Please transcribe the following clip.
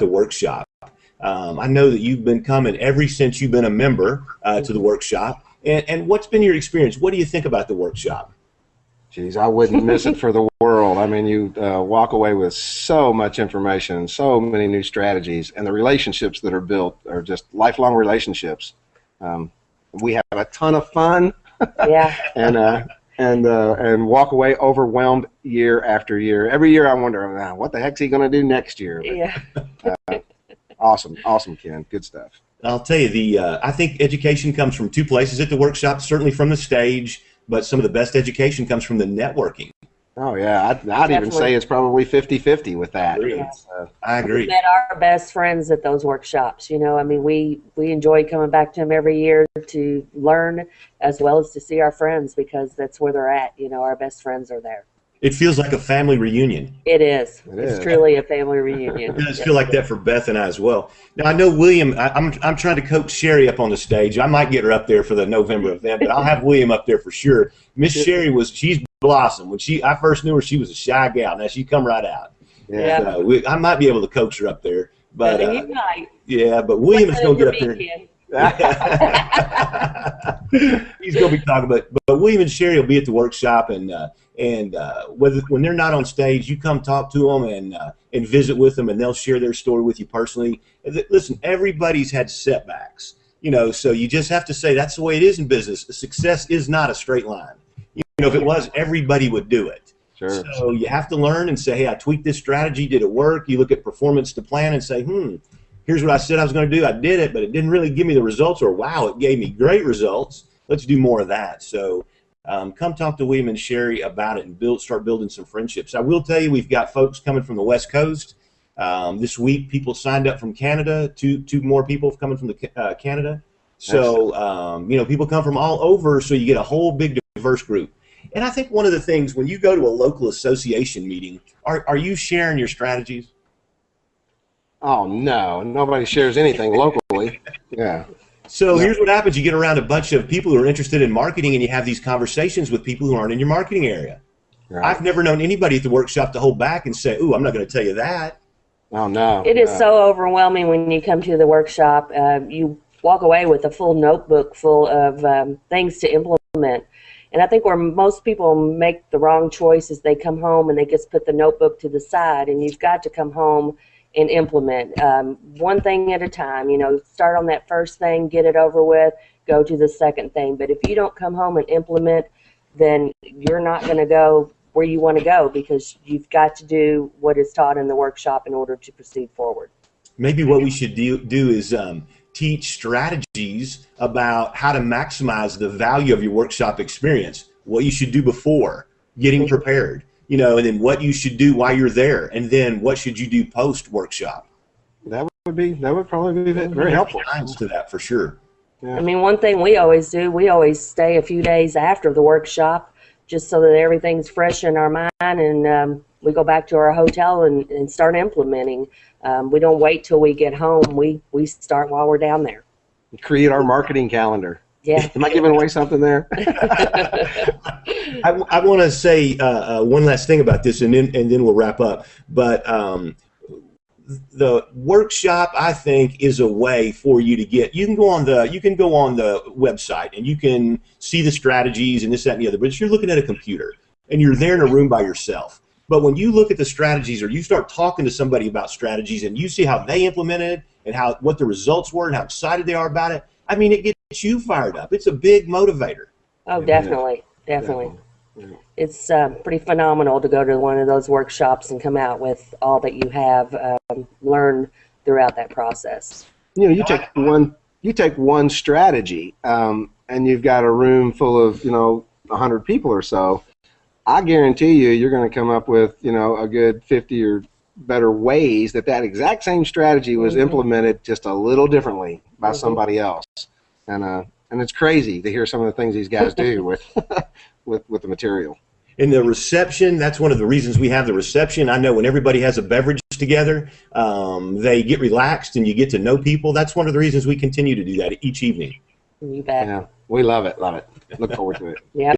the workshop? I know that you've been coming ever since you've been a member to the workshop. And what's been your experience? What do you think about the workshop? Geez, I wouldn't miss it for the world. I mean, you walk away with so much information, so many new strategies, and the relationships that are built are just lifelong relationships. We have a ton of fun, Yeah. and walk away overwhelmed year after year. Every year, I wonder, what the heck's he going to do next year? But, Yeah. awesome, Ken. Good stuff. I'll tell you, I think education comes from two places at the workshop, certainly from the stage, but some of the best education comes from the networking. Oh, yeah. I'd even say it's probably 50-50 with that. I agree. We met our best friends at those workshops. You know, I mean, we enjoy coming back to them every year to learn as well as to see our friends, because that's where they're at. You know, our best friends are there. It feels like a family reunion. It is. It's Truly a family reunion. It does feel like that for Beth and I as well. Now, I know William, I'm trying to coax Sherry up on the stage. I might get her up there for the November event, but I'll have William up there for sure. Miss Sherry she's blossomed. When I first knew her, she was a shy gal. Now she come right out. Yeah. So I might be able to coax her up there. But you might. yeah, but William is going to get up there. He's going to be talking about, but William and Sherry will be at the workshop, and when they're not on stage, you come talk to them and visit with them, and they'll share their story with you personally. Listen, everybody's had setbacks, you know, so you just have to say that's the way it is in business. Success is not a straight line. You know, if it was, everybody would do it. Sure. So you have to learn and say, hey, I tweaked this strategy. Did it work? You look at performance to plan and say, here's what I said I was going to do. I did it, but it didn't really give me the results, or wow, it gave me great results. Let's do more of that. So come talk to William and Sherry about it and start building some friendships. I will tell you, we've got folks coming from the West Coast. This week, people signed up from Canada. Two more people coming from Canada. So, you know, people come from all over, so you get a whole big diverse group. And I think one of the things, when you go to a local association meeting, are you sharing your strategies? Oh, no. Nobody shares anything locally. Yeah. So here's what happens. You get around a bunch of people who are interested in marketing, and you have these conversations with people who aren't in your marketing area. Right. I've never known anybody at the workshop to hold back and say, ooh, I'm not going to tell you that. Oh, no. It is so overwhelming when you come to the workshop. You walk away with a full notebook full of things to implement. And I think where most people make the wrong choice is they come home and they just put the notebook to the side, and you've got to come home and implement one thing at a time. You know, start on that first thing, get it over with, go to the second thing. But if you don't come home and implement, then you're not going to go where you want to go, because you've got to do what is taught in the workshop in order to proceed forward. Maybe what we should do is teach strategies about how to maximize the value of your workshop experience, what you should do before getting prepared, you know, and then what you should do while you're there, and then what should you do post-workshop. That would probably be very helpful. To that for sure. Yeah. I mean, one thing we always do, we always stay a few days after the workshop just so that everything's fresh in our mind, and we go back to our hotel and start implementing. We don't wait till we get home. We start while we're down there. Create our marketing calendar. Yeah. Am I giving away something there? I want to say one last thing about this, and then we'll wrap up. But the workshop, I think, is a way for you to get. You can go on the website and you can see the strategies and this, that, and the other. But if you're looking at a computer and you're there in a room by yourself, but when you look at the strategies, or you start talking to somebody about strategies, and you see how they implemented and what the results were and how excited they are about it, I mean, it gets you fired up. It's a big motivator. Oh, definitely. Yeah. It's pretty phenomenal to go to one of those workshops and come out with all that you have learned throughout that process. You know, you take one strategy, and you've got a room full of 100 people or so. I guarantee you're going to come up with a good 50 or better ways that exact same strategy was implemented just a little differently by somebody else, and it's crazy to hear some of the things these guys do with with the material. In the reception, that's one of the reasons we have the reception. I know when everybody has a beverage together, they get relaxed and you get to know people. That's one of the reasons we continue to do that each evening. You bet. Yeah, we love it. Look forward to it. Yeah.